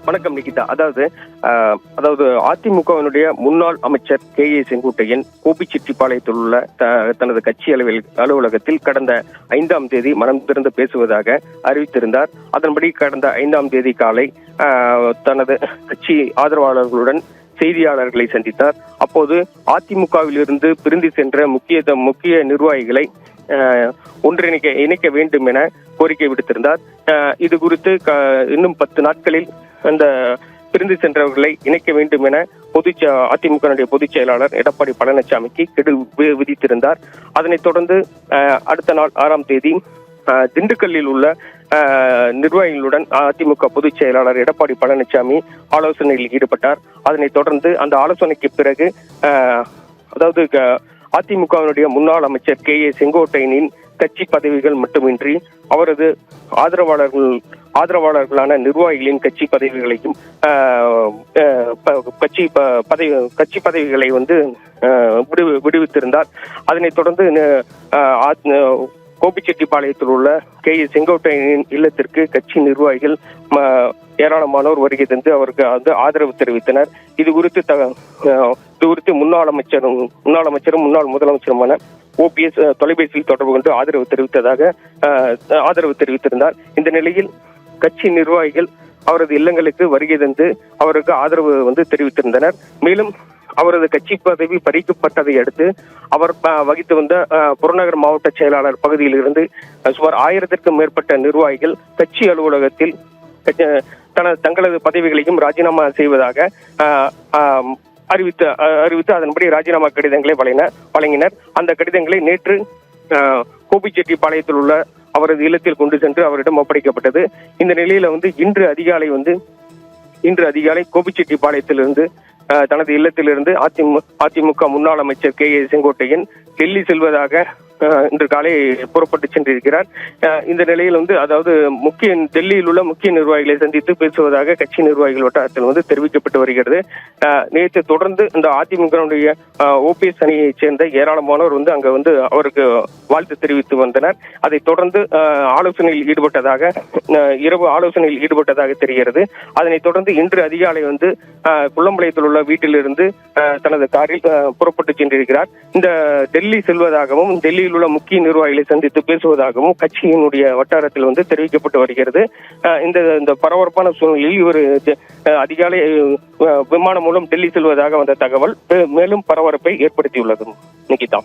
வணக்கம் நிகிதா. அதாவது அதிமுகவினுடைய முன்னாள் அமைச்சர் கே.ஏ. செங்கோட்டையன் கோபிச்செட்டிப்பாளையத்தில் உள்ள தனது கட்சி அலுவலகத்தில் கடந்த 5ஆம் தேதி மனம் திறந்து பேசுவதாக அறிவித்திருந்தார். அதன்படி கடந்த 5ஆம் தேதி காலை தனது கட்சி ஆதரவாளர்களுடன் செய்தியாளர்களை சந்தித்தார். அப்போது அதிமுகவில் இருந்து பிரிந்து சென்ற முக்கிய நிர்வாகிகளை இணைக்க வேண்டும் என கோரிக்கை விடுத்திருந்தார். இது குறித்து இன்னும் 10 நாட்களில் அந்த பிரிந்து சென்றவர்களை இணைக்க வேண்டும் என அதிமுக பொதுச் செயலாளர் எடப்பாடி பழனிசாமிக்கு கெடு விதித்திருந்தார். அதனைத் தொடர்ந்து அடுத்த நாள் 6ஆம் தேதி திண்டுக்கல்லில் உள்ள நிர்வாகிகளுடன் அதிமுக பொதுச் செயலாளர் எடப்பாடி பழனிசாமி ஆலோசனையில் ஈடுபட்டார். அதனைத் தொடர்ந்து அந்த ஆலோசனைக்கு பிறகு அதிமுகவினுடைய முன்னாள் அமைச்சர் கே.ஏ. செங்கோட்டையனின் கட்சி பதவிகள் மட்டுமின்றி அவரது ஆதரவாளர்களான நிர்வாகிகளின் கட்சி பதவிகளையும் கட்சி பதவிகளை விடுவித்திருந்தார். அதனைத் தொடர்ந்து கோபிச்செட்டிப்பாளையத்தில் உள்ள கே.ஏ. செங்கோட்டையனின் இல்லத்திற்கு கட்சி நிர்வாகிகள் ஏராளமானோர் வருகை தந்து அவருக்கு ஆதரவு தெரிவித்தனர். இது குறித்து முன்னாள் அமைச்சரும் முன்னாள் முதலமைச்சருமான OPS தொலைபேசியில் தொடர்பு கொண்டு ஆதரவு தெரிவித்திருந்தார். இந்த நிலையில் கட்சி நிர்வாகிகள் அவரது இல்லங்களுக்கு வருகை தந்து அவருக்கு ஆதரவு தெரிவித்திருந்தனர். மேலும் அவரது கட்சி பதவி பறிக்கப்பட்டதை அடுத்து அவர் வகித்து வந்த புறநகர் மாவட்ட செயலாளர் பகுதியில் இருந்து சுமார் 1000க்கும் மேற்பட்ட நிர்வாகிகள் கட்சி அலுவலகத்தில் தங்களது பதவிகளையும் ராஜினாமா செய்வதாக அறிவித்து அதன்படி ராஜினாமா கடிதங்களை வழங்கினர். அந்த கடிதங்களை நேற்று கோபிச்செட்டிப்பாளையத்தில் உள்ள அவரது இல்லத்தில் கொண்டு சென்று அவரிடம் ஒப்படைக்கப்பட்டது. இந்த நிலையில இன்று அதிகாலை கோபிச்செட்டிப்பாளையத்திலிருந்து தனது இல்லத்திலிருந்து அதிமுக முன்னாள் அமைச்சர் கே.ஏ. செங்கோட்டையன் டெல்லி செல்வதாக இன்று காலை புறப்பட்டு சென்றிருக்கிறார். இந்த நிலையில் டெல்லியில் உள்ள முக்கிய நிர்வாகிகளை சந்தித்து பேசுவதாக கட்சி நிர்வாகிகள் வட்டாரத்தில் தெரிவிக்கப்பட்டு வருகிறது. நேற்று தொடர்ந்து இந்த அதிமுகவுடைய OPS அணியைச் சேர்ந்த ஏராளமானோர் அங்க அவருக்கு வாழ்த்து தெரிவித்து வந்தனர். அதைத் தொடர்ந்து இரவு ஆலோசனையில் ஈடுபட்டதாக தெரிகிறது. அதனைத் தொடர்ந்து இன்று அதிகாலை குள்ளம்பாளையத்தில் உள்ள வீட்டிலிருந்து தனது காரில் புறப்பட்டு சென்றிருக்கிறார். இந்த டெல்லி செல்வதாகவும் டெல்லியில் உள்ள முக்கிய நிர்வாகிகளை சந்தித்து பேசுவதாகவும் கட்சியினுடைய வட்டாரத்தில் தெரிவிக்கப்பட்டு வருகிறது. இந்த பரபரப்பான சூழ்நிலையில் இவர் அதிகாலை விமானம் மூலம் டெல்லி செல்வதாக வந்த தகவல் மேலும் பரபரப்பை ஏற்படுத்தியுள்ளது. நிகிதா.